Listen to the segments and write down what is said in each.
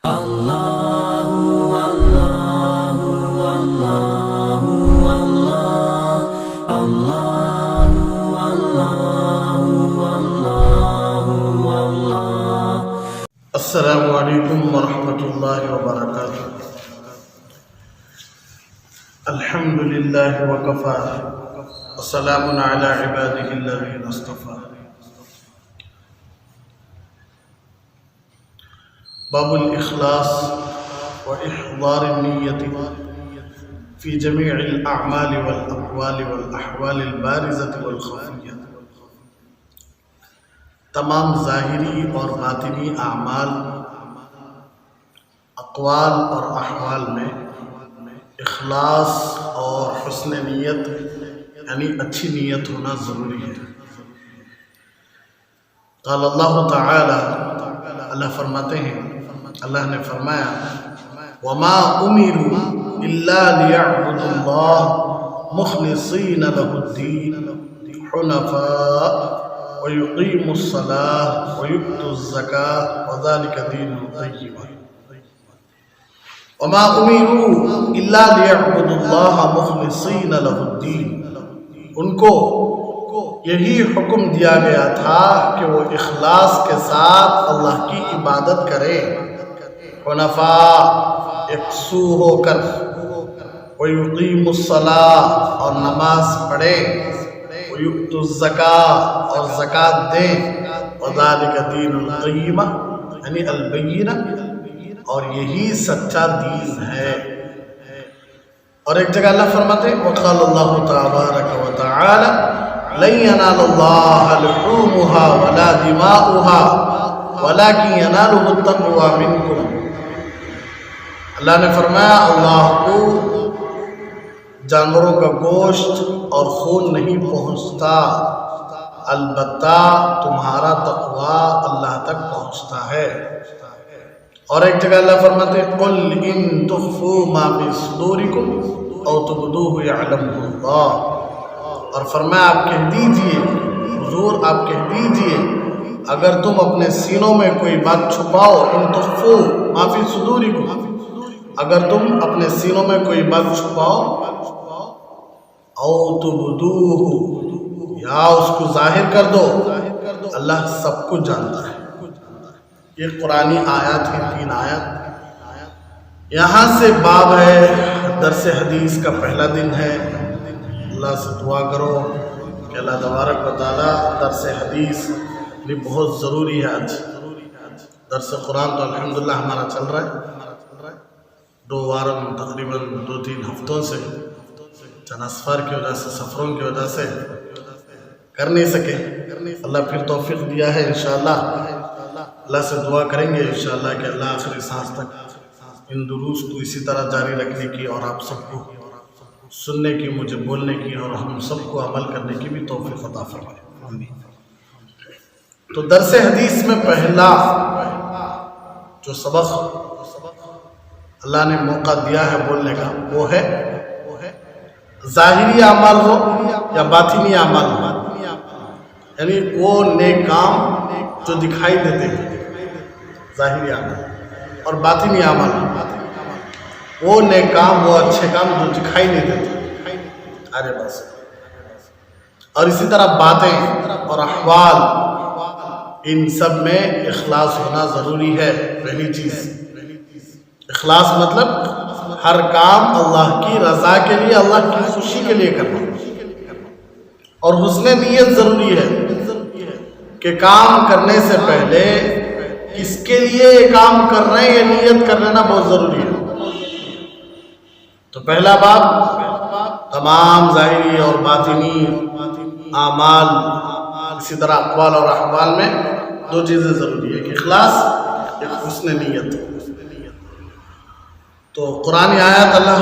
السلام علیکم ورحمۃ اللہ وبرکاتہ۔ الحمد للہ وکفا وسلام علی عبادہ الذین اصطفى۔ باب الاخلاص واحضار النیت فی جمیع الاعمال والاقوال والاحوال البارزۃ والخفیہ۔ تمام ظاہری اور باطنی اعمال، اقوال اور احوال میں اخلاص اور حسن نیت یعنی اچھی نیت ہونا ضروری ہے۔ قال اللہ تعالی، اللہ فرماتے ہیں، اللہ نے فرمایا وما امروا الا ليعبدوا الله مخلصین له الدین حنفاء وَيُقِيمُ الصَّلَاةَ وَيُؤْتُ الزَّكَاةَ وَذَلِكَ دِينُ الْقَيِّمَةِ۔ وَمَا أُمِرُوا إِلَّا لِيَعْبُدُوا اللَّهَ مُخْلِصِينَ لَهُ الدِّينَ، ان کو یہی حکم دیا گیا تھا کہ وہ اخلاص کے ساتھ اللہ کی عبادت کرے، حنفاء یکسو ہو کر، وَيُقِيمُ الصَّلَاةَ اور نماز پڑھے، وَيُؤْتُ الزَّكَاةَ اور زکوٰۃ دیں، وَذَلِكَ دِينُ الْقَيِّمَةِ یعنی البینہ، اور یہی سچا دین ہے۔ اور ایک جگہ اللہ فرماتے ہیں وقال اللہ تبارک وتعالی لن ينال اللہ لحومها ولا دماؤها ولكن يناله التقوى منکم۔ اللہ نے فرمایا اللہ کو جانوروں کا گوشت اور خون نہیں پہنچتا، البتہ تمہارا تقوی اللہ تک پہنچتا ہے۔ اور ایک جگہ اللہ فرماتے قل ان تخفوا ما فی صدورکم او تبدوه یعلمہ اللہ، اور فرمایا آپ کہہ دیجئے، حضور آپ کہہ دیجئے، اگر تم اپنے سینوں میں کوئی بات چھپاؤ، ان تخفوا ما فی صدورکم، اگر تم اپنے سینوں میں کوئی بات چھپاؤ، او تبدوہ یا اس کو ظاہر کر دو، اللہ سب کو جانتا ہے۔ یہ قرآنی آیات ہیں، 3 آیات۔ یہاں سے باب ہے، درس حدیث کا پہلا دن ہے۔ اللہ سے دعا کرو کہ اللہ تبارک و تعالیٰ درس حدیث بھی بہت ضروری ہے۔ آج درس قرآن تو الحمدللہ ہمارا چل رہا ہے، 2 وارم تقریباً 2-3 ہفتوں سے، چند اسفار کی وجہ سے، سفروں کی وجہ سے کر نہیں سکے۔ اللہ پھر توفیق دیا ہے، انشاءاللہ اللہ سے دعا کریں گے انشاءاللہ کہ اللہ آخری سانس تک ان دروس کو اسی طرح جاری رکھنے کی اور آپ سب کو سننے کی، مجھے بولنے کی اور ہم سب کو عمل کرنے کی بھی توفیق عطا فرمائے۔ تو درس حدیث میں پہلا جو سبق اللہ نے موقع دیا ہے بولنے کا وہ ہے ظاہری اعمال ہو یا باطنی اعمال ہو، یعنی وہ نیک کام جو دکھائی دیتے ہیں، ظاہری اعمال، اور باطنی اعمال وہ نیک کام، وہ اچھے کام جو دکھائی نہیں دیتے، ارے بس۔ اور اسی طرح باتیں اور احوال، ان سب میں اخلاص ہونا ضروری ہے۔ پہلی چیز اخلاص مطلب ہر کام اللہ کی رضا کے لیے، اللہ کی خوشی کے لیے کرنا، اور حسن نیت ضروری ہے کہ کام کرنے سے پہلے کس کے لیے یہ کام کر رہے ہیں یہ نیت کر لینا بہت ضروری ہے۔ تو پہلا باب تمام ظاہری اور باطنی اعمال، اسی طرح اقوال اور احوال میں 2 چیزیں ضروری ہے، کہ اخلاص، ایک حسن نیت۔ تو قرآن آیات اللہ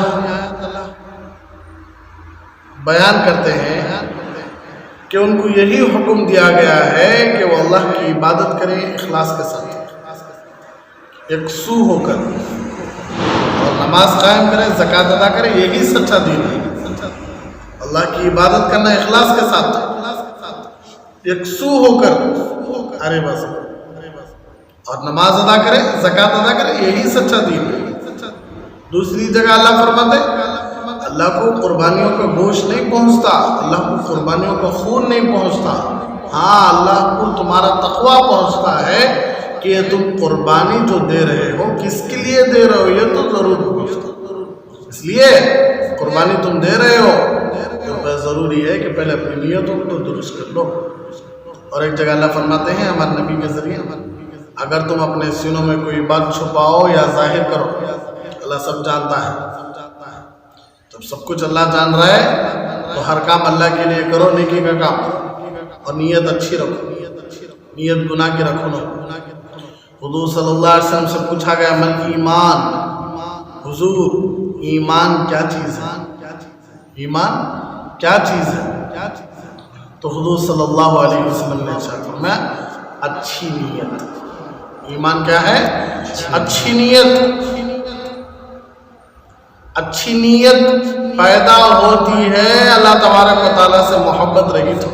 بیان کرتے ہیں کہ ان کو یہی حکم دیا گیا ہے کہ وہ اللہ کی عبادت کریں اخلاص کے ساتھ، یکسو ہو کر، اور نماز قائم کریں، زکوٰۃ ادا کریں، یہی سچا دین ہے۔ اللہ کی عبادت کرنا اخلاص کے ساتھ، یکسو ہو کر، ارے بس، اور نماز ادا کرے، زکوٰۃ ادا کرے، یہی سچا دین ہے۔ دوسری جگہ اللہ فرماتے اللہ کو قربانیوں کا گوشت نہیں پہنچتا، اللہ کو قربانیوں کا خون نہیں پہنچتا، ہاں اللہ کو تمہارا تقویٰ پہنچتا ہے کہ تم قربانی جو دے رہے ہو کس کے لیے دے رہے ہو یہ تو ضرور پہنچتا۔ اس لیے قربانی تم دے رہے ہو تو ضروری ہے کہ پہلے اپنی نیتوں کو درست کر لو۔ اور ایک جگہ اللہ فرماتے ہیں ہمارے نبی کے ذریعے اگر تم اپنے سینوں میں کوئی بات چھپاؤ یا ظاہر کرو اللہ سب جانتا ہے۔ جب سب کچھ اللہ جان رہا ہے تو ہر کام اللہ کے لیے کرو، نیکی کا کام، اور نیت اچھی رکھو، نیت گناہ کی رکھو نہ۔ حضور صلی اللہ علیہ وسلم سے پوچھا گیا من ایمان، حضور ایمان کیا چیز ہے؟ ایمان کیا چیز ہے؟ تو حضور صلی اللہ علیہ وسلم نے ارشاد فرمایا اچھی نیت۔ ایمان کیا ہے؟ اچھی نیت۔ اچھی نیت پیدا ہوتی ہے اللہ تبارک و تعالیٰ سے محبت رہی تو،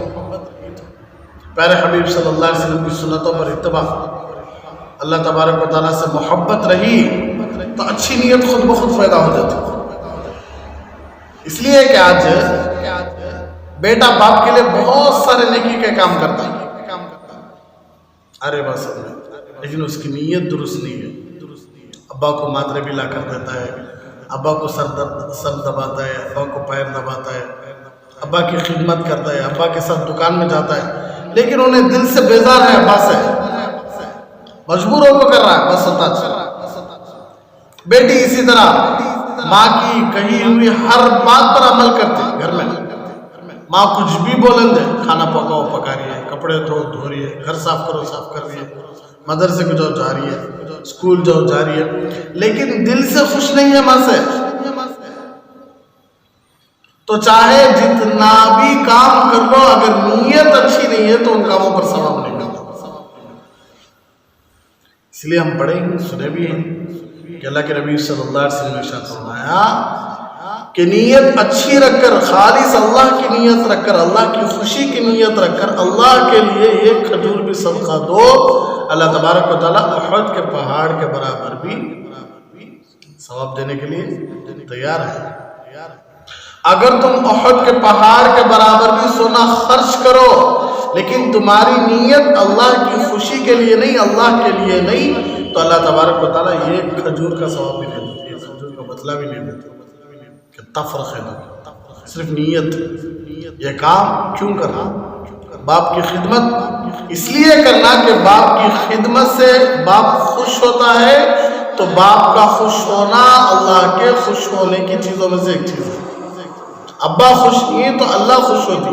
پیارے حبیب صلی اللہ علیہ وسلم کی سنتوں پر اتباع، اللہ تبارک و تعالیٰ سے محبت رہی تو اچھی نیت خود بخود پیدا ہو جاتی۔ اس لیے کہ آج بیٹا باپ کے لیے بہت سارے نیکی کے کام کرتا ہے، ارے بس لیکن اس کی نیت درست نہیں ہے۔ ابا کو ماترے بھی لا کر دیتا ہے، ابا کو سر دباتا ہے، ابا کو پیر دباتا ہے، ابا کی خدمت کرتا ہے، ابا کے ساتھ دکان میں جاتا ہے، لیکن انہیں دل سے بیزار ہے ابا سے، مجبور ہو کر رہا ہے بس ہوتا ہے۔ بیٹی اسی طرح ماں کی کہی ہوئی ہر بات پر عمل کرتی ہے۔ گھر میں ماں کچھ بھی بولن دے، کھانا پکاؤ پکا رہی ہے، کپڑے دھو رہی ہے، گھر صاف کرو صاف کر رہی ہے، مدرسے کو جاؤ جا رہی ہے، اسکول جاؤ جا رہی ہے، لیکن دل سے خوش نہیں ہے ماں سے، تو چاہے جتنا بھی کام کر لو اگر نیت اچھی نہیں ہے تو ان کاموں پر ثواب نہیں ملتا۔ اس لیے ہم پڑھیں سنے بھی ہیں کہ اللہ کے نبی صلی اللہ علیہ وسلم نے ارشاد فرمایا کہ نیت اچھی رکھ کر، خالص اللہ کی نیت رکھ کر، اللہ کی خوشی کی نیت رکھ کر اللہ کے لیے ایک کھجور بھی صدقہ دو، اللہ تبارک و تعالیٰ احد کے پہاڑ کے برابر بھی ثواب دینے کے لیے تیار ہے۔ اگر تم احد کے پہاڑ کے برابر بھی سونا خرچ کرو لیکن تمہاری نیت اللہ کی خوشی کے لیے نہیں، اللہ کے لیے نہیں، تو اللہ تبارک و تعالیٰ یہ کھجور کا ثواب بھی نہیں دیتے، یہ کھجور کا بدلہ بھی نہیں دیتے۔ کتنا فرق ہے صرف نیت۔ یہ کام کیوں کرنا؟ باپ کی خدمت اس لیے کرنا کہ باپ کی خدمت سے باپ خوش ہوتا ہے، تو باپ کا خوش ہونا اللہ کے خوش ہونے کی چیزوں میں سے ایک چیز ہے۔ ابا خوش نہیں تو اللہ خوش ہوتی،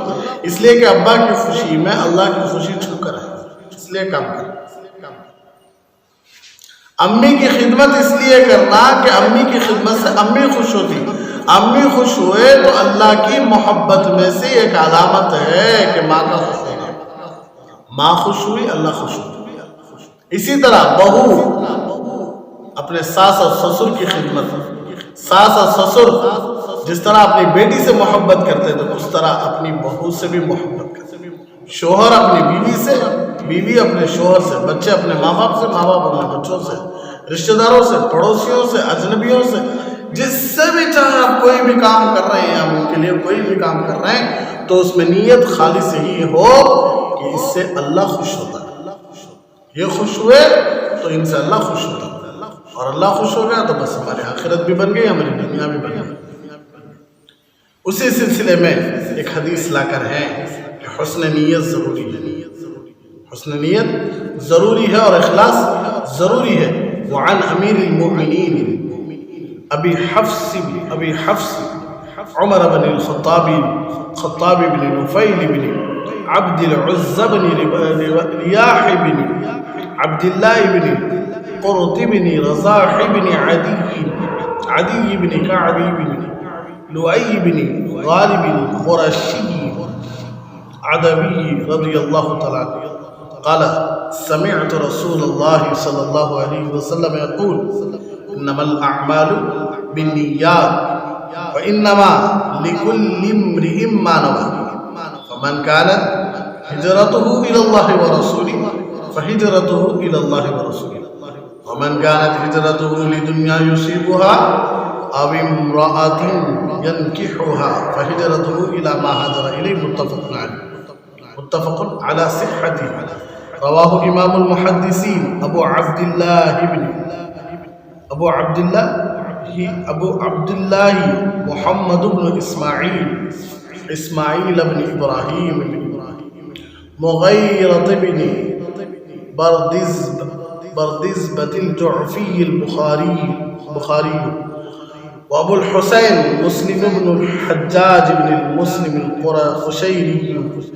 اس لیے کہ ابا کی خوشی میں اللہ کی خوشی چھپ کر ہے، اس لیے کام کرنا۔ امی کی خدمت اس لیے کرنا کہ امی کی خدمت سے امی خوش ہوتی، امی خوش ہوئے تو اللہ کی محبت میں سے ایک علامت ہے کہ ماں کا خوش ہونا، ماں خوش ہوئی اللہ خوش ہوئی۔ اسی طرح بہو اپنے ساس اور سسر کی خدمت، ساس اور سسر جس طرح اپنی بیٹی سے محبت کرتے تو اس طرح اپنی بہو سے بھی محبت کرتے، شوہر اپنی بیوی سے، بیوی اپنے شوہر سے، بچے اپنے ماں باپ سے، ماں باپ اپنے بچوں سے، رشتہ داروں سے، پڑوسیوں سے، اجنبیوں سے، جس سے بھی چاہے آپ کوئی بھی کام کر رہے ہیں، آپ ان کے لیے کوئی بھی کام کر رہے ہیں تو اس میں نیت خالص یہی ہو کہ اس سے اللہ خوش ہوتا ہے، یہ خوش ہوئے تو ان سے اللہ خوش ہوتا ہے، اور اللہ خوش ہو گیا تو بس ہماری آخرت بھی بن گئی، ہماری دنیا بھی بن گئی۔ اسی سلسلے میں ایک حدیث لا کر ہے کہ حسن نیت ضروری ہے، حسن نیت ضروری ہے اور اخلاص ضروری ہے۔ وعن امیر المؤمنین ابی حفص عمر بن الخطاب بن نفیل بن عبد العزى بن رياح بن عبد الله بن قرط بن رزاح بن عدي بن كعب بن لؤي بن غالب القرشي عدوي رضي الله تعالى عنه قال سمعت رسول الله صلى الله عليه وسلم يقول انما الاعمال بالنيات وانما لكل امرئ ما نوى فمن كانت هجرته الى الله ورسوله فہجرته إلى الله ورسوله ومن كانت هجرته لدنيا يصيبها أو امرأة ينكحها فهجرته إلى ما هاجر إليه متفق على صحته رواه إمام المحدثين أبو عبد الله محمد بن إسماعيل بن إبراهيم مغيرة بن بردزبة الجعفي البخاري وأبو الحسين مسلم بن الحجاج بن المسلم القشيري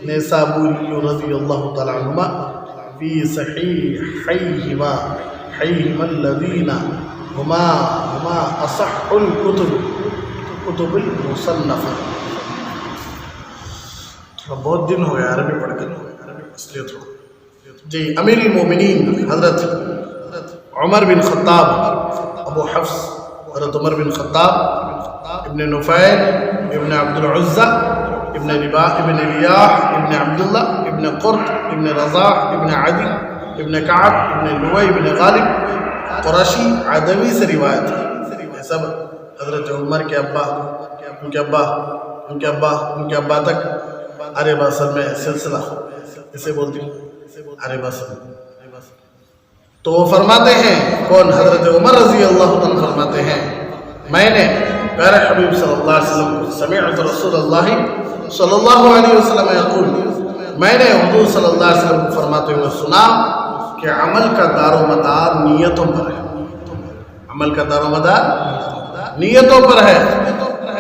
النيسابوري رضي الله تعالى عنهما في صحيحيهما الذين هما أصح الكتب المصنفة. بہت دن ہو گیا عربی پڑھ کر اصلیت ہو. جی امیر المومنین حضرت عمر بن خطاب ابو حفص حضرت عمر بن خطاب ابن نفیل ابن عبد العزہ ابن رباح ابن ریاح ابن عبداللہ ابن قرط ابن رضاح ابن عدی ابن کعب ابن لوئی ابن غالب قرشی عدوی سے روایت ہے. یہ سب حضرت عمر کے ابا ان کے ابا تک عرب اصل میں سلسلہ اسے بولتی عرب اصل. تو وہ فرماتے ہیں کون حضرت عمر رضی اللہ عنہ فرماتے ہیں میں نے پیارے حبیب صلی اللہ علیہ وسلم سمعت رسول اللہ صلی اللہ علیہ وسلم یقول میں نے حضور صلی اللہ علیہ وسلم کو فرماتے ہوئے سنا کہ عمل کا دار و مدار نیتوں پر ہے. عمل کا دار و مدار نیتوں پر ہے.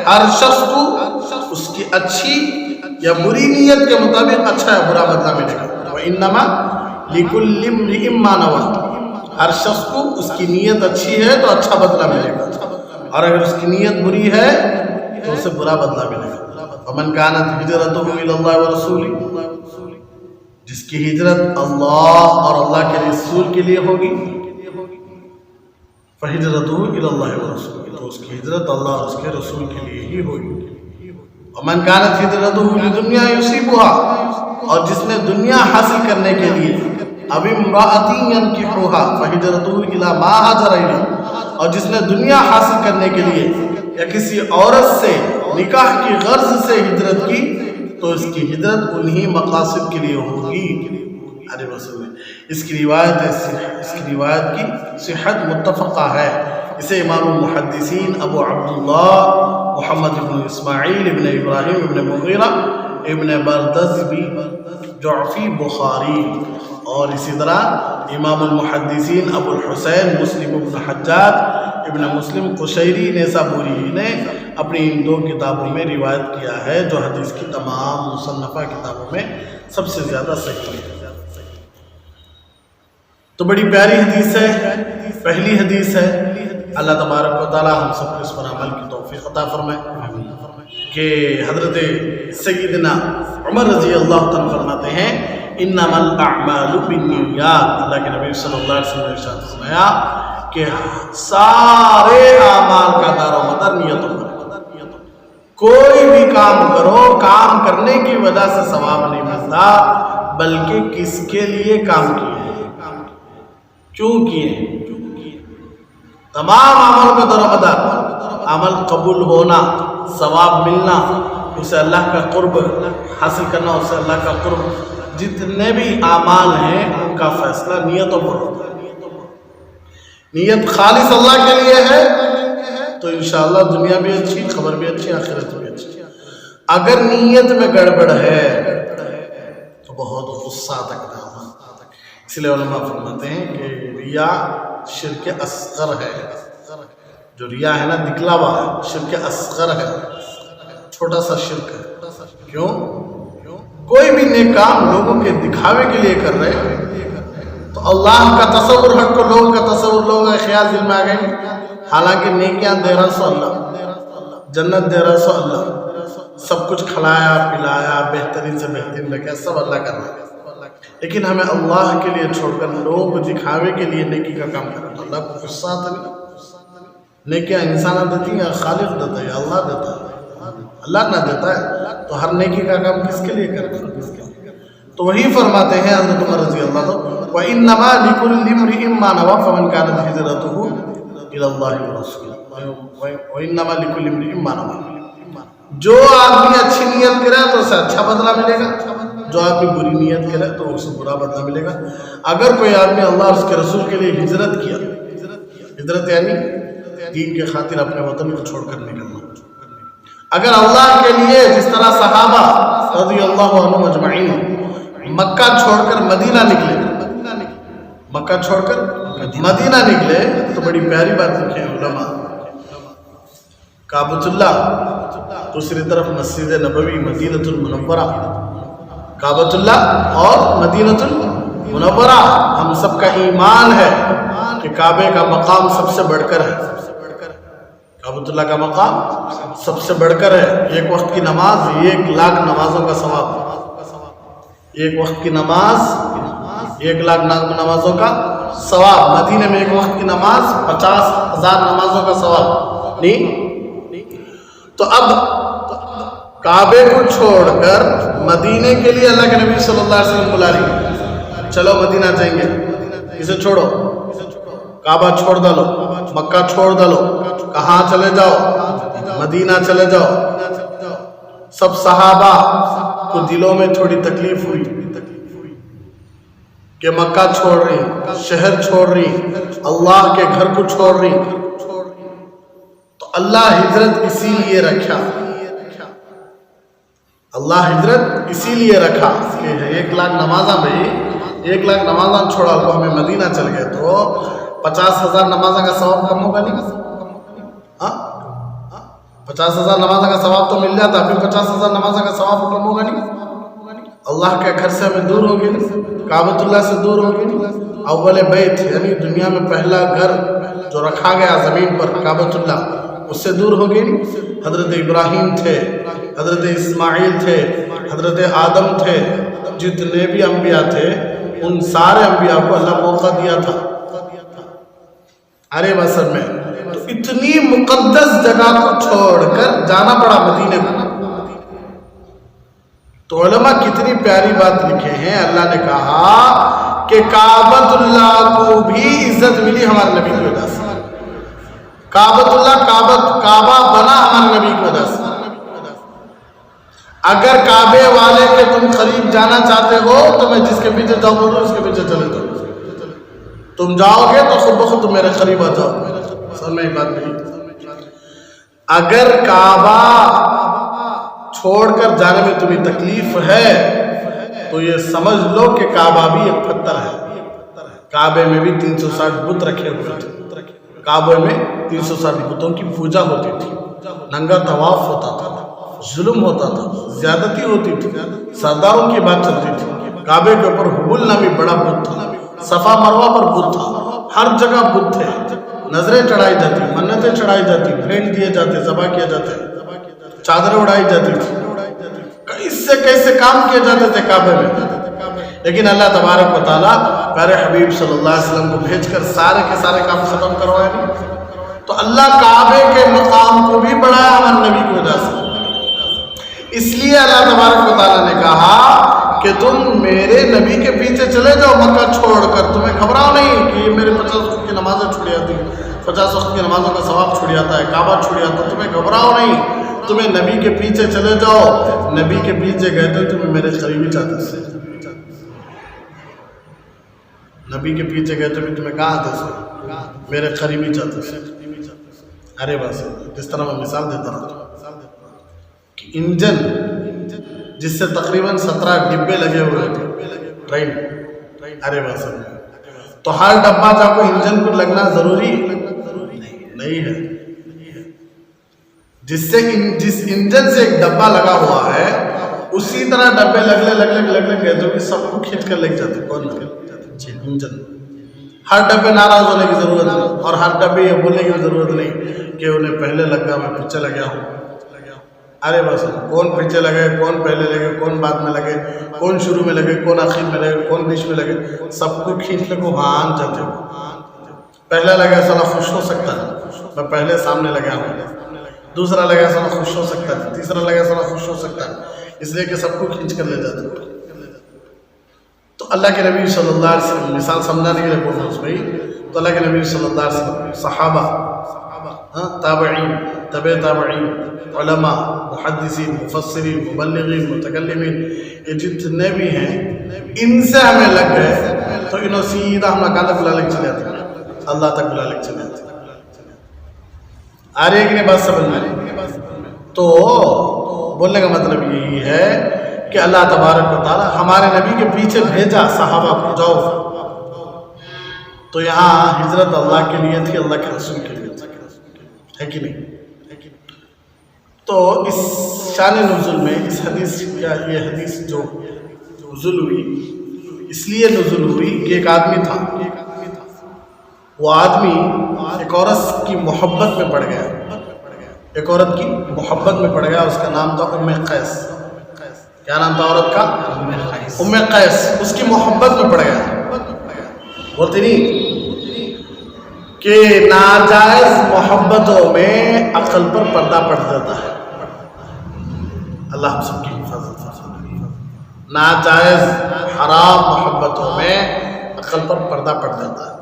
ہر شخص کو اس کی اچھی یا بری نیت کے مطابق اچھا یا برا بدلہ ملے گا. وَإِنَّمَا لِكُلِّ امْرِئٍ مَّا نَوَىٰ ہر شخص کو اس کی نیت اچھی ہے تو اچھا بدلہ ملے گا اور اگر اس کی نیت بری ہے تو اسے برا بدلہ ملے گا. وَمَنْ كَانَتْ هِجْرَتُهُ إِلَى اللَّهِ وَرَسُولِهِ جس کی ہجرت اللہ اور اللہ کے رسول کے لیے ہوگی فَهِجْرَتُهُ إِلَى اللَّهِ وَرَسُولِهِ تو اس کی ہجرت اللہ اور اس کے رسول کے لیے ہی ہوگی. وَمَنْ كَانَتْ هِجْرَتُهُ لِدُنْيَا يُصِيبُهَا اور جس نے دنیا حاصل کرنے کے لیے أَوْ امْرَأَةٍ يَنْكِحُهَا فَهِجْرَتُهُ إِلَى مَا هَاجَرَ إِلَيْهِ اور جس نے دنیا حاصل کرنے کے لیے یا کسی عورت سے نکاح کی غرض سے ہجرت کی تو اس کی ہجرت انہی مقاصد کے لیے ہوگی. اس کی روایت کی صحت متفقہ ہے. اسے امام المحدثین ابو عبداللہ محمد ابن اسماعیل ابن ابراہیم ابن مغیرہ ابن بردزبی جعفی بخاری اور اسی طرح امام المحدثین ابو الحسین مسلم ابن حجاج ابن مسلم قشیری نیسابوری نے اپنی ان دو کتابوں میں روایت کیا ہے جو حدیث کی تمام مصنفہ کتابوں میں سب سے زیادہ صحیح ہے. تو بڑی پیاری حدیث ہے. پہلی حدیث ہے. اللہ تبارک و تعالی ہم سب کو اس پر عمل کی توفیق عطا فرمائے کہ حضرت سیدنا عمر رضی اللہ عنہ فرماتے ہیں انما الاعمال بالنیات. اللہ کے نبی صلی اللہ علیہ وسلم نے ارشاد فرمایا کہ سارے اعمال کا دار و مدار نیتوں پر. کوئی بھی کام کرو کام کرنے کی وجہ سے ثواب نہیں ملتا بلکہ کس کے لیے کام کیے کیوں کیے. تمام عمل کا دار و مدار عمل قبول ہونا ثواب ملنا اسے اللہ کا قرب حاصل کرنا اسے اللہ کا قرب جتنے بھی اعمال ہیں ان کا فیصلہ نیتوں پر ہوتا ہے. نیت خالص اللہ کے لیے ہے تو انشاءاللہ دنیا بھی اچھی خبر بھی اچھی آخرت بھی اچھی. اگر نیت میں گڑبڑ ہے تو بہت غصہ تک نہ. اس لیے علماء فرماتے ہیں کہ ریا شرک اصغر ہے. جو ریا ہے نا دکھلاوا شرک اصغر ہے چھوٹا سا شرک ہے. کیوں؟ کوئی بھی نیک کام لوگوں کے دکھاوے کے لیے کر رہے تو اللہ کا تصور حق کو لوگوں کا تصور لوگوں کا خیال دل میں آ گئے. حالانکہ نیکیاں دے رہا سو اللہ جنت دے رہا سو اللہ سب کچھ کھلایا پلایا بہترین سے بہترین رکھا سب اللہ کر رہا ہے. لیکن ہمیں اللہ کے لیے چھوڑ کر لوگوں کو دکھاوے کے لیے نیکی کا کام کرنا تو اللہ کو غصہ آتا نہیں. نیکیاں انسانہ دیتی ہیں یا خالق دیتا ہے یا اللہ دیتا ہے. اللہ نہ دیتا ہے تو ہر نیکی کا کام کس کے لیے کرنا. تو وہی فرماتے ہیں حضرت عمر رضی اللہ عنہ وَإِنَّمَا لِكُلِّ امْرِئٍ مَّا نَوَىٰ فَمَنْ كَانَتْ هِجْرَتُهُ إِلَى اللَّهِ وَرَسُولِهِ وَإِنَّمَا لِكُلِّ امْرِئٍ مَّا نَوَىٰ. جو آدمی اچھی نیت کرے تو اسے اچھا بدلہ ملے گا، جو آدمی بری نیت کرے تو اسے برا بدلہ ملے گا. اگر کوئی آدمی اللہ اور اس کے رسول کے لیے ہجرت کیا، ہجرت یعنی دین کے خاطر اپنے وطن کو چھوڑ کر نکلنا، اگر اللہ کے لیے جس طرح صحابہ رضی اللہ عنہم اجمعین مکہ چھوڑ کر مدینہ نکلے، مکہ چھوڑ کر مدینہ نکلے تو بڑی پیاری بات لکھے ہیں علماء. کعبۃ اللہ، دوسری طرف مسجد نبوی مدینۃ المنورہ، کعبۃ اللہ اور مدینۃ المنورہ. ہم سب کا ایمان ہے کہ کعبے کا مقام سب سے بڑھ کر ہے، کعبۃ اللہ کا مقام سب سے بڑھ کر ہے. ایک وقت کی نماز 1,00,000 نمازوں کا ثواب، ایک وقت کی نماز 1,00,000 نمازوں کا ثواب. مدینے میں ایک وقت کی نماز 50,000 نمازوں کا ثواب نہیں. تو اب کعبے کو چھوڑ کر مدینے کے لیے اللہ کے نبی صلی اللہ علیہ وسلم بلا رہی ہے، چلو مدینہ جائیں گے. اسے چھوڑو، کعبہ چھوڑ ڈالو، مکہ چھوڑ ڈالو، کہاں چلے جاؤ؟ مدینہ چلے جاؤ. سب صحابہ کو دلوں میں تھوڑی تکلیف ہوئی کہ مکہ چھوڑ رہی، شہر چھوڑ رہی، اللہ کے گھر کو چھوڑ رہی. تو اللہ ہجرت اسی لیے رکھا، اللہ ہجرت اسی لیے رکھا کہ 1,00,000 نمازاں بھائی 1,00,000 نمازاں چھوڑا کو ہمیں مدینہ چل گئے تو 50,000 نمازاں کا ثواب کم ہوگا نہیں؟ 50,000 نمازاں کا ثواب تو مل جاتا، پھر 50,000 نمازاں کا ثواب کم ہوگا نہیں؟ اللہ کے گھر سے ہمیں دور ہوگی نہیں، کعبۃ اللہ سے دور ہوگی نہیں. اول بیت یعنی دنیا میں پہلا گھر جو رکھا گیا زمین پر کعبۃ اللہ، اس سے دور ہوگی نہیں. حضرت ابراہیم تھے، حضرت اسماعیل تھے، حضرت آدم تھے، جتنے بھی انبیاء تھے ان سارے انبیاء کو اللہ موقع دیا تھا عرب اصل میں. تو اتنی مقدس جگہ کو چھوڑ کر جانا پڑا مدینے کو. تو علماء کتنی پیاری بات لکھے ہیں. اللہ نے کہا کہ کعبۃ اللہ کو بھی عزت ملی ہمارے نبی کی وجہ سے. کعبۃ اللہ کعبہ بنا ہمارے نبی کی وجہ سے. اگر کعبے والے کے تم قریب جانا چاہتے ہو تو میں جس کے پیچھے جاؤ بولوں اس کے پیچھے چلے جاؤ. تم جاؤ گے تو خود بخود تم میرے قریب آ جاؤ. سر میں ایک بات نہیں، اگر کعبہ چھوڑ کر جانے میں تمہیں تکلیف ہے تو یہ سمجھ لو کہ کعبہ بھی ایک پتھر ہے. کعبے میں بھی 360 بت رکھے ہوئے تھے. کعبے میں 360 بتوں کی پوجا ہوتی تھی، ننگا طواف ہوتا تھا، ظلم ہوتا تھا، زیادتی ہوتی تھی، سرداروں کی بات چلتی تھی. کعبے کے اوپر حبل نامی بڑا بت تھا، صفا مروہ پر بت تھا، ہر جگہ بت تھے. نظریں چڑھائی جاتی، منتیں چڑھائی جاتی، بھیٹ دیے جاتے، ذبح کیا جاتے، چادریں اڑائی جاتی تھی، کیسے کیسے کام کیے جاتے تھے کعبے میں. لیکن اللہ تبارک و تعالیٰ پیارے حبیب صلی اللہ علیہ وسلم کو بھیج کر سارے کے سارے کام ختم کروائے نہیں. تو اللہ کعبے کے مقام کو بھی بڑھایا ہمارے نبی کی وجہ سے. اس لیے اللہ تبارک و تعالیٰ نے کہا کہ تم میرے نبی کے پیچھے چلے جاؤ مکہ چھوڑ کر. تمہیں گھبراؤ نہیں کہ یہ میرے 50 وقت کی نمازیں چھوڑ جاتی، 50 وقت کی نمازوں کا ثواب چھوڑ جاتا ہے، کعبہ چھوڑ جاتا ہے. تمہیں گھبراؤ نہیں، تمہیں نبی کے پیچھے چلے جاؤ. نبی کے پیچھے گئے تو تمہیں میرے قریبی چاہتے تھے. نبی کے پیچھے گئے تو بھی تمہیں کہاں آتے تھے؟ میرے قریبی چاہتے تھے. ارے بس جس طرح میں مثال دیتا ہوں کہ انجن جس سے تقریباً 17 ڈبے لگے ہوئے تھے ٹرین، ارے بس تو ہر ڈبہ جا کو انجن کو لگنا ضروری نہیں ہے. جس انجن سے ایک ڈبہ لگا ہوا ہے اسی طرح ڈبے لگنے گئے تو بھی سب کو کھینچ کر لگ جاتے. کون انجن؟ ہر ڈبے ناراض ہونے کی ضرورت نہیں، اور ہر ڈبے یہ بولنے کی ضرورت نہیں کہ انہیں پہلے لگا میں پیچھے لگا ہوں. ارے بس کون پیچھے لگے، کون پہلے لگے، کون بعد میں لگے، کون شروع میں لگے، کون آخر میں لگے، کون بیچ میں لگے، سب کو کھینچنے کو مان جاتے ہو. پہلا لگا سلا خوش ہو سکتا ہے، میں پہلے سامنے لگا ہوں. دوسرا لگا سلا خوش ہو سکتا ہے، تیسرا لگا سلا خوش ہو سکتا ہے، اس لیے کہ سب کو کھینچ کر لے جاتے ہو. تو اللہ کے نبی صلی اللہ علیہ وسلم، مثال سمجھانے کے لیے بول رہا ہوں بھائی، تو اللہ کے نبی صلی اللہ علیہ وسلم، صحابہ، تابعین، تبع تابعین، علماء، محدثین، مفسرین، مبلغین، متکلمین، یہ جتنے بھی ہیں ان سے ہمیں لگ گئے تو انہوں سیدھا ہم کہاں تک بلا لے چلے آتے ہیں؟ اللہ تک بلا لے چلے آتے ہیں۔ آ رہی ہے کہ نہیں بات سمجھ میں؟ تو بولنے کا مطلب یہی ہے کہ اللہ تبارک و تعالیٰ ہمارے نبی کے پیچھے بھیجا صحابہ کو، جاؤ، تو یہاں ہجرت اللہ کے لیے تھی، اللہ کے رسول کے لیے تھی، ہے کہ نہیں؟ تو اس شان نزول میں اس حدیث کا، یہ حدیث جو نزول ہوئی اس لیے نزول ہوئی کہ ایک آدمی تھا، وہ آدمی ایک عورت کی محبت میں پڑ گیا، ایک عورت کی محبت میں پڑ گیا، اس کا نام تھا ام قیس۔ کیا نام تھا عورت کا؟ ام قیس۔ اس کی محبت میں پڑ گیا، بولتے نہیں کہ ناجائز محبتوں میں عقل پر پردہ پڑ جاتا ہے، اللہ ہم سب کی حفاظت فرمائے۔ ناجائز حرام محبتوں میں عقل پر پردہ پڑ جاتا ہے،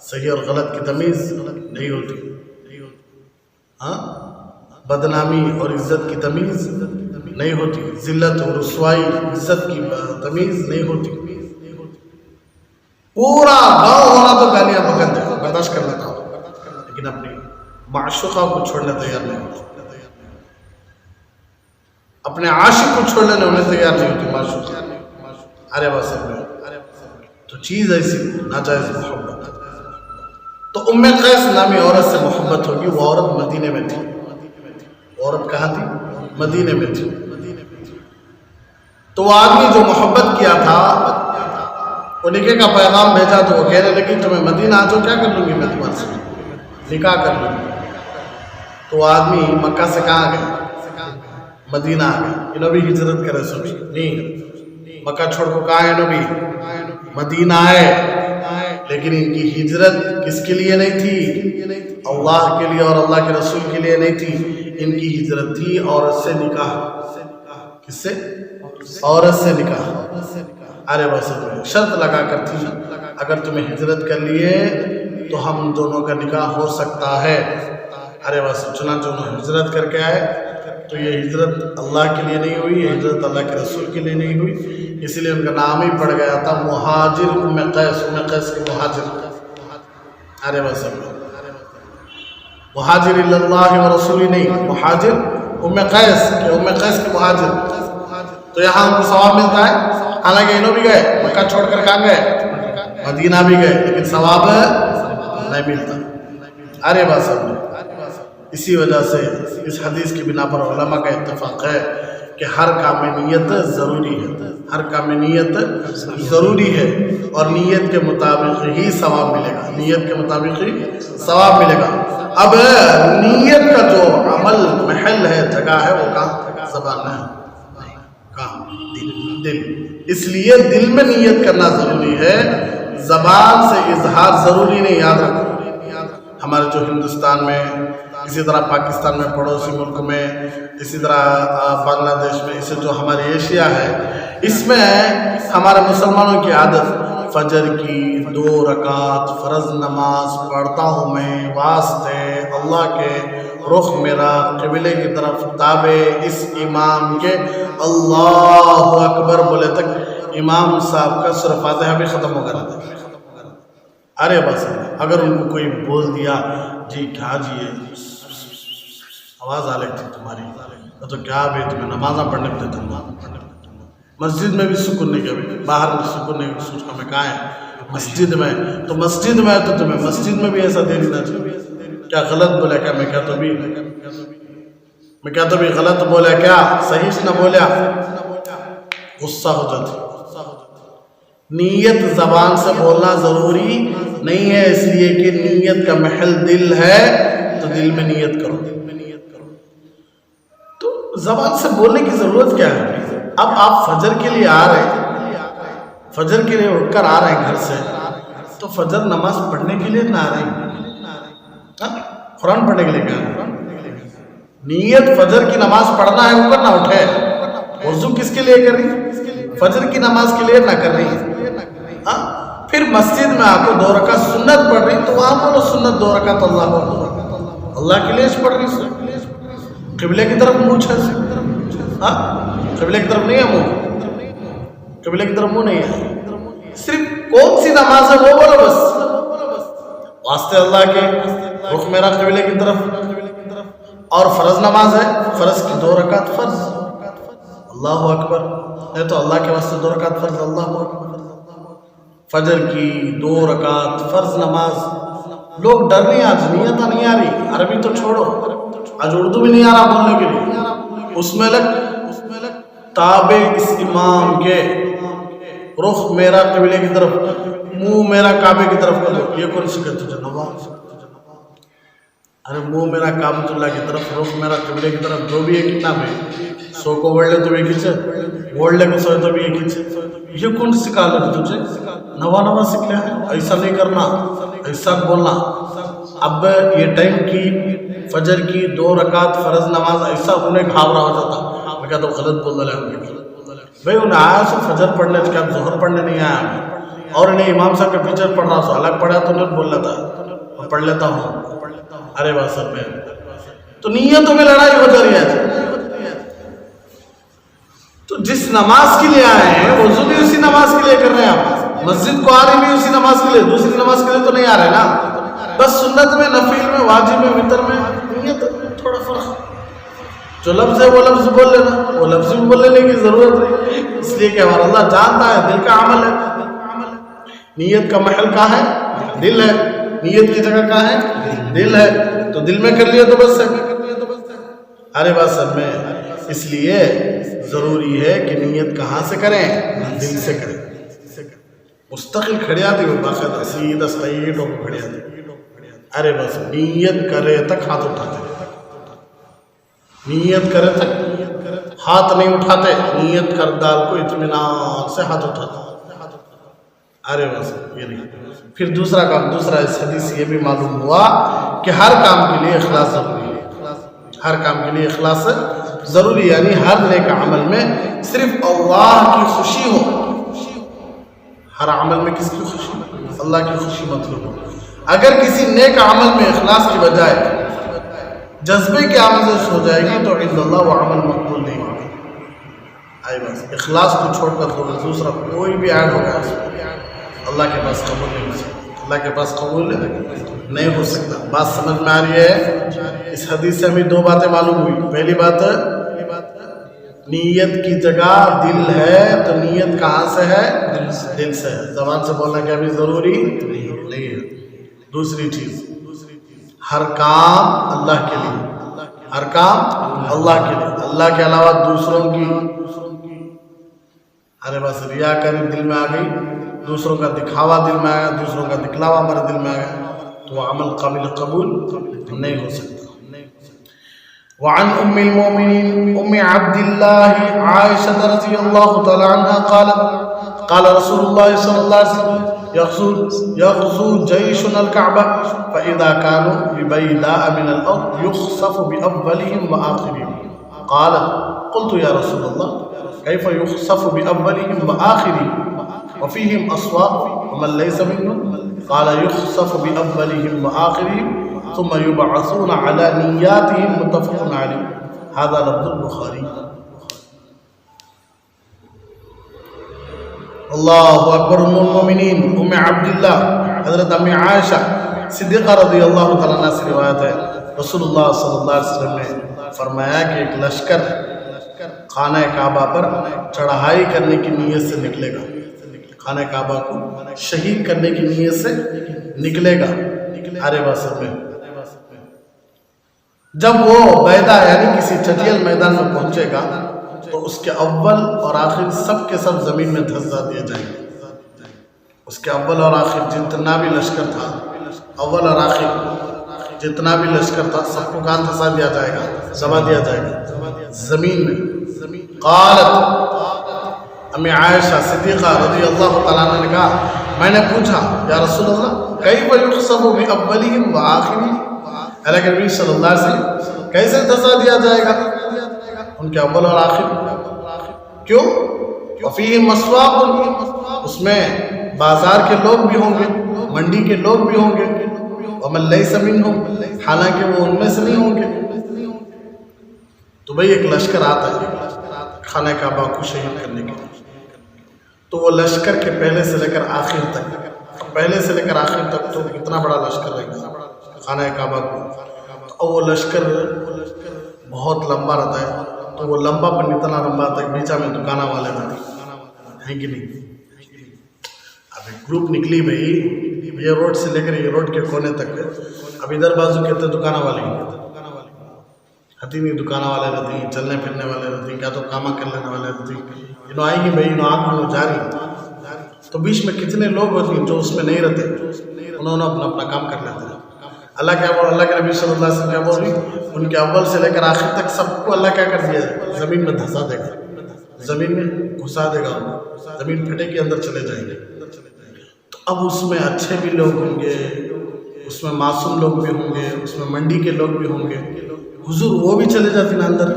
صحیح اور غلط کی تمیز نہیں ہوتی، ہاں، بدنامی اور عزت کی تمیز نہیں ہوتی، ذلت اور رسوائی عزت کی تمیز نہیں ہوتی۔ پورا گاؤں ہونا تو گالیاں پکڑتے ہیں، برداشت کر لیتا ہوں، لیکن اپنی معشوقہ کو چھوڑنے تیار نہیں ہوتی، اپنے عاشق کو چھوڑنے انہیں تیار نہیں ہوتی معشوقہ۔ ارے بس تو چیز ایسی ناجائز محبت۔ تو ام قیس نامی عورت سے محبت ہوگی، وہ عورت مدینے میں تھی، عورت کہاں تھی؟ مدینے میں تھی۔ تو وہ آدمی جو محبت کیا تھا، وہ نکاح کا پیغام بھیجا تو وہ کہنے لگی تمہیں مدینہ آ جاؤ، کیا کر لوں گی میں تمہارے سے، نکاح کر لوں گی۔ تو وہ آدمی مکہ سے کہاں گئے؟ مدینہ آ گئے۔ انہوں بھی ہجرت کرے سوچ نہیں، مکہ چھوڑ کو کہاں ہے؟ انہوں بھی مدینہ آئے، لیکن ان کی ہجرت کس کے لیے نہیں تھی؟ اللہ کے لیے اور اللہ کے رسول کے لیے نہیں تھی، ان کی ہجرت تھی عورت سے نکاح۔ کس سے؟ عورت سے نکاح۔ ارے بس شرط لگا کر تھی، اگر تمہیں ہجرت کر لیے تو ہم دونوں کا نکاح ہو سکتا ہے۔ ارے بس چنانچہ انہوں ہجرت کر کے آئے، تو یہ ہجرت اللہ کے لیے نہیں ہوئی، یہ ہجرت اللہ کے رسول کے لیے نہیں ہوئی، اسی لیے ان کا نام ہی پڑ گیا تھا مہاجر ام قیس، ام قیس کے مہاجر۔ ارے بس مہاجر اللہ و رسولی نہیں، مہاجر ام قیس کہ ام قیس کے مہاجر۔ تو یہاں ان کو ثواب ملتا ہے، حالانکہ انہوں بھی گئے مکہ چھوڑ کر کہاں گئے؟ مدینہ بھی گئے، لیکن ثواب نہیں ملتا۔ ارے بس اسی وجہ سے اس حدیث کی بنا پر علماء کا اتفاق ہے کہ ہر کام میں نیت ضروری ہے، ہر کام میں نیت ضروری ہے، اور نیت کے مطابق ہی ثواب ملے گا، نیت کے مطابق ہی ثواب ملے گا۔ اب نیت کا جو عمل محل ہے، جگہ ہے، وہ کہاں؟ زبان ہے، کہاں؟ دل۔ اس لیے دل میں نیت کرنا ضروری ہے، زبان سے اظہار ضروری نہیں، یاد رکھو۔ ہمارے جو ہندوستان میں، اسی طرح پاکستان میں، پڑوسی ملک میں، اسی طرح بنگلہ دیش میں، اسے جو ہماری ایشیا ہے، اس میں ہمارے مسلمانوں کی عادت فجر کی 2 رکعت فرض نماز پڑھتا ہوں میں، واسطے اللہ کے، رخ میرا قبلے کی طرف تابع، اس امام کے اللہ اکبر بولے تک امام صاحب کا سورہ فاتحہ بھی ختم ہو گیا۔ ارے بس اگر ان کو کوئی بول دیا جی کیا جی یہ آواز آ لگتی تمہاری، تو کیا بھی تمہیں نمازاں پڑھنے پہ دیتا ہوں، مسجد میں بھی سکون نہیں، کبھی باہر میں سکون نہیں، سوچنا میں کہاں ہے؟ مسجد میں۔ تو مسجد میں تو تمہیں مسجد میں بھی ایسا دے دینا چاہیے۔ کیا غلط بولا کیا؟ میں کیا تو بھی غلط بولا کیا؟ صحیح نہ بولا، غصہ ہو جاتی۔ نیت زبان سے بولنا ضروری نہیں ہے، اس لیے کہ نیت کا محل دل ہے، تو دل میں نیت کرو۔ تو زبان سے بولنے کی ضرورت کیا ہے؟ اب آپ فجر کے لیے آ رہے ہیں، فجر کے لیے اٹھ کر آ رہے ہیں گھر سے، تو فجر نماز پڑھنے کے لیے نہ آ رہے ہیں، قرآن پڑھنے کے لیے کیا ہے؟ نیت فجر کی نماز پڑھنا ہے، اوپر نہ اٹھے۔ وضو کس کے لیے کری؟ فجر کی نماز کلیئر نہ کر رہی ہے، ہاں پھر مسجد میں آپ کو 2 رکعت سنت پڑھ رہی تو وہاں بولو سنت 2 رکعت اللہ اکبر، اللہ کے لیے پڑھ رہی، قبلے کی طرف منہ چھے، ہاں قبلے کی طرف نہیں ہے منہ، قبلے کی طرف منہ نہیں ہے، صرف کون سی نماز ہے وہ بولو بس، واسطے اللہ کے رخ میرا قبلے کی طرف، اور فرض نماز ہے، فرض کی 2 رکعت فرض، اللہ اکبر، نہیں تو اللہ کے واسطے 2 رکعت فرض، اللہ اکبر، فجر کی 2 رکعت فرض نماز، لوگ ڈر نہیں، آج نیت نہیں آ رہی، عربی تو چھوڑو، آج اردو بھی نہیں آ رہا بولنے کے لیے، اس میں لگ تابع اس امام کے، رخ میرا قبلے کی طرف، منہ میرا کعبے کی طرف کرو، یہ کون سی کہتے تھے نماز؟ ارے منہ میرا کعبۃ اللہ کی طرف، رخ میرا قبلے کی طرف، جو بھی ہے کتنا بھی 100 کو وڑ لے تو بھی کھینچے، وڑ لے کو 100 تو بھی کھینچے، یہ کون سکھا لے تجھے؟ نوا سکھ لیا ہے، ایسا نہیں کرنا، ایسا بولنا، اب یہ ٹائم کی فجر کی 2 رکعت فرض نماز ایسا انہیں گھابرا ہو جاتا، میں کہتا ہوں غلط بول رہا ہے بھائی، انہیں آیا سو فجر پڑھنے، کیا ظہر پڑھنے نہیں آیا، اور انہیں امام صاحب کے پیچھے پڑھ رہا سو الگ پڑھا تو نہیں بول لیتا، میں پڑھ لیتا ہوں، ارے بس میں تو نیتوں میں لڑائی ہو جا رہی ہے، تو جس نماز کے لیے آئے ہیں وضو بھی اسی نماز کے لیے کر رہے ہیں، آپ مسجد کو آ رہے بھی اسی نماز کے لیے، دوسری نماز کے لیے تو نہیں آ رہے نا، بس سنت میں، نفل میں، واجب میں، وتر میں، نیت تھوڑا فرق، جو لفظ ہے وہ لفظ بول لینا، وہ لفظ بھی بول لینے کی ضرورت نہیں، اس لیے کہ ہمارا اللہ جانتا ہے دل کا عمل ہے، نیت کا محل کہاں ہے؟ دل ہے، نیت کی جگہ کہاں ہے؟ دل ہے، تو دل میں کر لیا تو بس ہے، ارے بس میں اس لیے ضروری ہے کہ نیت کہاں سے کریں؟ دل سے کریں، مستقل کھڑی آتی ہوئی باقاعدہ سیدھا سٹریٹ ہو کھڑی آتی، ارے بس نیت کرے تک ہاتھ اٹھاتے، نیت کرے تک ہاتھ نہیں اٹھاتے، نیت کر دال کو اطمینان سے ہاتھ اٹھاتے، ارے بس یہ نہیں، پھر دوسرا کام، دوسرا اس حدیث سے یہ بھی معلوم ہوا کہ ہر کام کے لیے اخلاص ضروری ہے، ہر کام کے لیے اخلاص ضروری، یعنی ہر نیک عمل میں صرف اللہ کی خوشی ہو، ہر عمل میں کس کی خوشی؟ اللہ کی خوشی مطلوب ہو، اگر کسی نیک عمل میں اخلاص کی بجائے جذبے کی آمیزش ہو جائے گی تو عند اللہ وہ عمل مقبول نہیں ہوگا، آئی بس اخلاص کو چھوڑ کر دوسرا کوئی بھی ایڈ ہوگا اللہ کے پاس قبول نہیں ہو سکتا، اللہ کے پاس قبول نہیں ہو سکتا، بات سمجھ میں آ رہی ہے؟ اس حدیث سے ہمیں 2 باتیں معلوم ہوئی، پہلی بات نیت کی جگہ دل ہے، تو نیت کہاں سے ہے؟ دل سے ہے، زبان سے بولنا کیا بھی ضروری نہیں ہے، دوسری چیز ہر کام اللہ کے لیے، ہر کام اللہ کے لیے، اللہ کے علاوہ دوسروں کی، ارے بس ریاکاری دل میں آ گئی، دوسروں کا دکھاوا دل میں آیا، دوسروں کا دکھلاوا ہمارے دل میں آ گیا، تو وہ عمل قابل قبول نہیں ہو سکتا۔ وعن ام المؤمنین ام عبد اللہ عائشہ رضی اللہ تعالی عنہ قالت قال رسول اللہ صلی اللہ علیہ وسلم يغزو جيشنا الكعبة فإذا كانوا ببيداء من الأرض يخسف بأولهم وآخرهم قالت قلت يا رسول الله كيف يخسف بأولهم وآخرهم وفيهم أصوات ومن ليس منهم قال يخسف بأولهم وآخرهم ثم يبعثون على نياتهم متفق عليه هذا لفظ البخاري۔ اللہ اکبر۔ ام المومنین ام عبداللہ حضرت امی عائشہ صدیقہ رضی اللہ تعالیٰ عنہ سے روایت ہے، رسول اللہ صلی اللہ علیہ وسلم نے فرمایا کہ ایک لشکر خانہ کعبہ پر چڑھائی کرنے کی نیت سے نکلے گا، خانہ کعبہ کو شہید کرنے کی نیت سے نکلے گا، ارے واسط میں جب وہ بیدا یعنی کسی چٹیل میدان میں پہنچے گا تو اس کے اول اور آخر سب کے سب زمین میں دھسا دیا جائے گا، اس کے اول اور آخر جتنا بھی لشکر تھا، اول اور آخر جتنا بھی لشکر تھا سب کو کہاں دھسا دیا جائے گا؟ دبا دیا جائے گا زمین میں۔ قالت امی عائشہ صدیقہ رضی اللہ تعالیٰ عنہ نے کہا، میں نے پوچھا یا رسول اللہ کیف یخسف بأولہم وآخرہم، اللہ کے نبی صلی اللہ علیہ وسلم کیسے دھسا دیا جائے گا ان کے اول اور آخر؟ کیوں؟ وفیہ مسواق، اس میں بازار کے لوگ بھی ہوں گے، منڈی کے لوگ بھی ہوں گے، ومن لیس منہم، حالانکہ وہ ان میں سے نہیں ہوں گے۔ تو بھئی ایک لشکر آتا ہے خانہ کعبہ کو شہید کرنے کے لیے، تو وہ لشکر کے پہلے سے لے کر آخر تک، پہلے سے لے کر آخر تک تو کتنا بڑا لشکر رہے گا خانہ کعبہ کو، اور وہ لشکر بہت لمبا رہتا ہے، تو وہ لمبا پر اتنا لمبا تک بیچا میں دکانہ والے رہتے ہیں کہ نہیں۔ اب ایک گروپ نکلی بھئی، یہ روڈ سے لے کر یہ روڈ کے کونے تک، اب ادھر بازو کہتے دکانہ والے ہتی نہیں، دکانہ والے رہتے ہیں، چلنے پھرنے والے رہتے ہیں، کیا تو کامہ کر لینے والے رہتے ہیں، انہوں آئیں گے بھئی، انہوں آنکھ جاری، تو بیچ میں کتنے لوگ ہوتے ہیں جو اس میں نہیں رہتے، انہوں نے اپنا کام کر لیتے ہیں۔ اللہ کیا بول، اللہ کے نبی صلی اللہ علیہ وسلم کیا بول رہی، ان کے اول سے لے کر آخر تک سب کو اللہ کیا کر دیا ہے، زمین میں دھسا دے گا، زمین میں گھسا دے گا، زمین پھٹے کے اندر چلے جائیں گے۔ تو اب اس میں اچھے بھی لوگ ہوں گے، اس میں معصوم لوگ بھی ہوں گے، اس میں منڈی کے لوگ بھی ہوں گے، حضور وہ بھی چلے جاتے ہیں اندر۔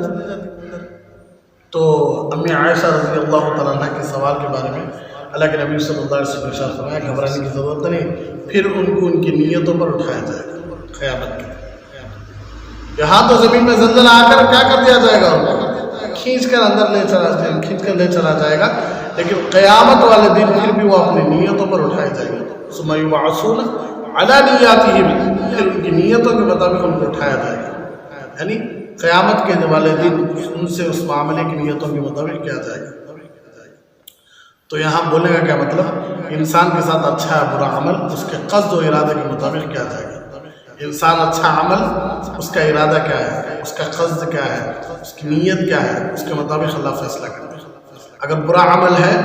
تو امی عائشہ رضی اللہ تعالیٰ عنہ کے سوال کے بارے میں اللہ کے نبی صلی اللہ علیہ وسلم نے ارشاد فرمایا، گھبرانے کی ضرورت نہیں، پھر ان کو ان کی نیتوں پر اٹھایا جائے گا قیامت کے۔ یہاں تو زمین میں زلزلہ آ کر کیا کر دیا جائے گا، ان کو کھینچ کر اندر لے چلا جائے گا، لیکن قیامت والے دن پھر بھی وہ اپنی نیتوں پر اٹھائے جائیں گے۔ ثم یبعثون علی نیاتہم، پھر ان کی نیتوں کے مطابق ان کو اٹھایا جائے گا، یعنی قیامت کے والے دن ان سے اس معاملے کی نیتوں کے مطابق کیا جائے گا۔ تو یہاں بولنے کا کیا مطلب، انسان کے ساتھ اچھا ہے برا عمل اس کے قصد و ارادے کے مطابق کیا جائے گا۔ انسان اچھا عمل، اس کا ارادہ کیا ہے، اس کا قصد کیا ہے، اس کی نیت کیا ہے، اس کے مطابق اللہ فیصلہ کرتا ہے۔ اگر برا عمل ہے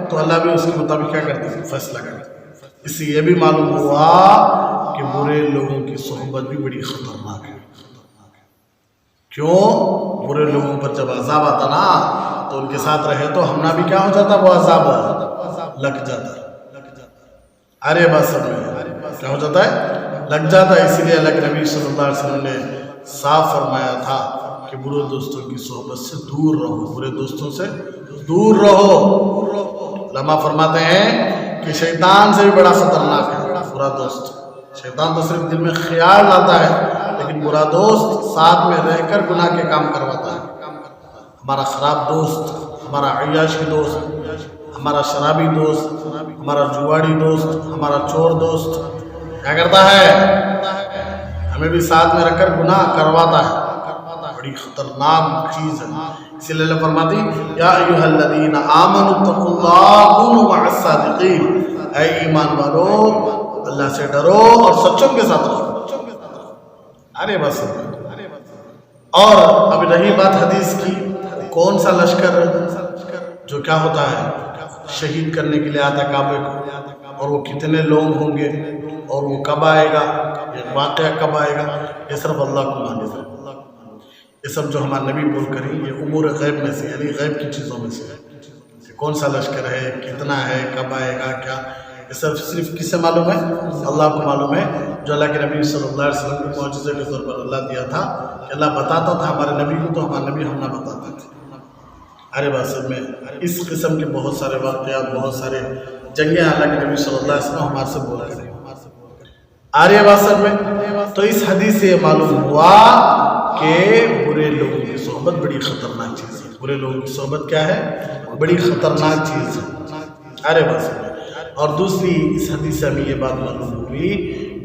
تو اللہ بھی اس کے مطابق کیا کرتے ہیں، فیصلہ کرتے ہیں۔ اس سے یہ بھی معلوم ہوا کہ برے لوگوں کی صحبت بھی بڑی خطرناک ہے۔ کیوں؟ برے لوگوں پر جب عذاب آتا نا تو ان کے ساتھ رہے تو ہمنا بھی کیا ہو جاتا، وہ عذاب لگ جاتا ہے۔ ارے بس کیا ہو جاتا ہے، لگ جاتا ہے۔ اسی لیے اللہ کے نبی صلی اللہ علیہ وسلم نے صاف فرمایا تھا کہ برے دوستوں کی صحبت سے دور رہو، برے دوستوں سے دور رہو۔ علماء فرماتے ہیں کہ شیطان سے بھی بڑا خطرناک ہے برا دوست۔ شیطان تو صرف دل میں خیال لاتا ہے، لیکن برا دوست ساتھ میں رہ کر گناہ کے کام کرواتا ہے۔ ہمارا خراب دوست، ہمارا عیاشی دوست، ہمارا شرابی دوست، ہمارا جواڑی دوست، ہمارا چور دوست کیا کرتا ہے، ہمیں بھی ساتھ میں رکھ کر گناہ کرواتا ہے۔ بڑی خطرناک چیز ہے۔ اسی لیے اللہ فرماتی یا ایھا الذین آمنوا اتقوا اللہ کونوا مع الصادقین، اے ایمان والو اللہ سے ڈرو اور سچوں کے ساتھ رہو۔ ارے بس، اور اب رہی بات حدیث کی، کون سا لشکر جو کیا ہوتا ہے شہید کرنے کے لیے آتا ہے کعبے کو، اور وہ کتنے لوگ ہوں گے، اور وہ کب آئے گا، یہ واقعہ کب آئے گا، یہ صرف اللہ کو معلوم ہے۔ یہ سب جو ہمارے نبی بول کر یہ امور غیب میں سے، یعنی غیب کی چیزوں میں سے، کون سا لشکر ہے، کتنا ہے، کب آئے گا، کیا، یہ سب صرف کس سے معلوم ہے، اللہ کو معلوم ہے۔ جو اللہ کے نبی صلی اللہ علیہ وسلم کو معجزے کے طور پر اللہ دیا تھا کہ اللہ بتاتا تھا ہمارے نبی کو، تو ہمارے نبی ہم نہ بتاتے تھے۔ ارے بات میں اس قسم کے بہت سارے واقعات، بہت سارے جنگیں اللہ کے نبی صلی اللہ علیہ وسلم ہمارے سے بول رہے ہیں۔ آریہ باسر میں تو اس حدیث سے یہ معلوم ہوا کہ برے لوگوں کی صحبت بڑی خطرناک چیز ہے۔ برے لوگوں کی صحبت کیا ہے، بڑی خطرناک چیز ہے۔ آریہ باسر میں اور دوسری اس حدیث سے ہمیں یہ بات معلوم ہوئی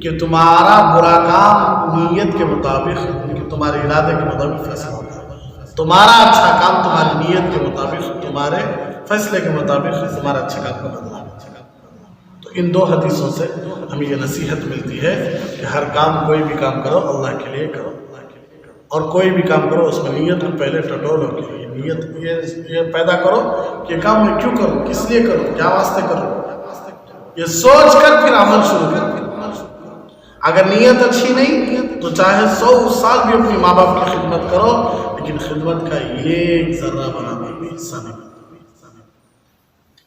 کہ تمہارا برا کام نیت کے مطابق، کہ تمہارے ارادے کے مطابق فیصلہ ہوتا ہے، تمہارا اچھا کام تمہاری نیت کے مطابق، تمہارے فیصلے کے مطابق تمہارا اچھا کام کا بدلہ۔ تو ان دو حدیثوں سے ہمیں یہ نصیحت ملتی ہے کہ ہر کام، کوئی بھی کام کرو اللہ کے لیے کرو، اور کوئی بھی کام کرو اس میں نیت کو پہلے ٹٹولو کہ یہ نیت یہ پیدا کرو کہ کام میں کیوں کروں، کس لیے کروں، کیا واسطے کروں، یہ سوچ کر پھر عمل شروع کرو۔ اگر نیت اچھی نہیں تو چاہے 100 سال بھی اپنی ماں باپ کی خدمت کرو، لیکن خدمت کا ایک ذرہ برابر بھی حصہ نہیں۔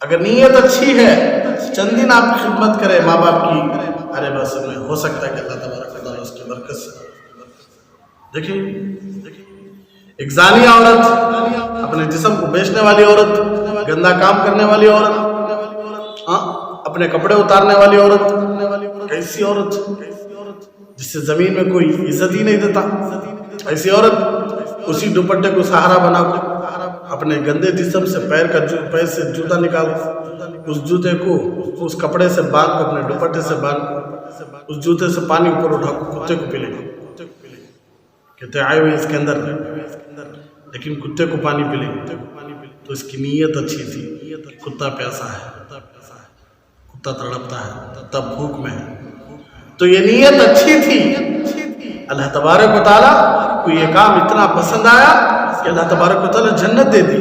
اگر نیت اچھی ہے، چند دن آپ کی خدمت کرے ماں باپ کی، ارے بس میں ہو سکتا ہے کہ اللہ تبارک و تعالیٰ اس کی برکت سے۔ دیکھیں ایک زانی عورت، اپنے جسم کو بیچنے والی عورت، گندا کام کرنے والی عورت، ہاں اپنے کپڑے اتارنے والی عورت، ایسی عورت جس سے زمین میں کوئی عزت ہی نہیں دیتا، ایسی عورت اسی دوپٹے کو سہارا بنا کر اپنے گندے جسم سے پیر سے جوتا نکال اس جوتے کو اس کپڑے سے باندھ کر اپنے دوپٹے سے باندھ اس جوتے سے پانی اوپر اٹھا کتے کو پلے گا، کہتے آئے ہوئے اس کے اندر لیکن کتے کو پانی پلے تو اس کی نیت اچھی تھی، کتا پیاسا ہے، کتا تڑپتا ہے، تب بھوک میں ہے، تو یہ نیت اچھی تھی۔ اللہ تبارک و تعالیٰ کو یہ کام اتنا پسند آیا کہ اللہ تبارک و تعالیٰ جنت دے دی۔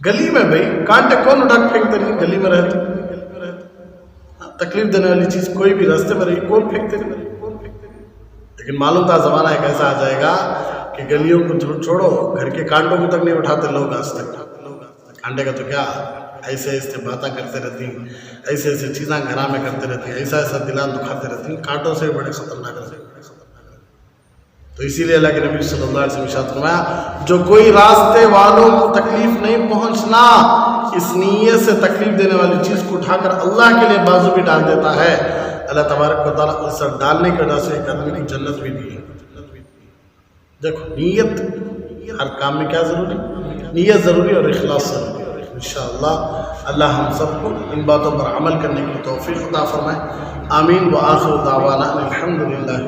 گلی میں بھائی کانٹے کون اٹھا پھینکتے نہیں، گلی میں رہتے، تکلیف دینے والی چیز کوئی بھی راستے میں رہی کون پھینکتے نہیں، لیکن معلوم تھا زمانہ ایک ایسا آ جائے گا کہ گلیوں کو چھوڑو گھر کے کانٹوں کو تک نہیں اٹھاتے لوگ آج تک، کانٹے کا تو کیا ایسے ایسے باتیں کرتے رہتی ہیں، ایسے ایسے چیزاں گھرا میں کرتے رہتی ہیں، ایسا ایسا دلان دکھاتے رہتی ہیں، کانٹوں سے بڑے خطرناک رہتے ہیں۔ تو اسی لیے اللہ کے نبی صلی اللہ علیہ وسلم ارشاد فرمایا جو کوئی راستے والوں کو تکلیف نہیں پہنچنا اس نیت سے تکلیف دینے والی چیز کو اٹھا کر اللہ کے لیے بازو بھی ڈال دیتا ہے، اللہ تبارک و تعالیٰ اس پر ڈالنے کی وجہ سے ایک آدمی کی جنت بھی دی ہے۔ دیکھو نیت ہر کام میں کیا ضروری، نیت ضروری اور اخلاص ضروری۔ انشاءاللہ اللہ ہم سب کو ان باتوں پر عمل کرنے کی توفیق عطا فرمائے، آمین۔ وآخر دعوانا الحمدللہ۔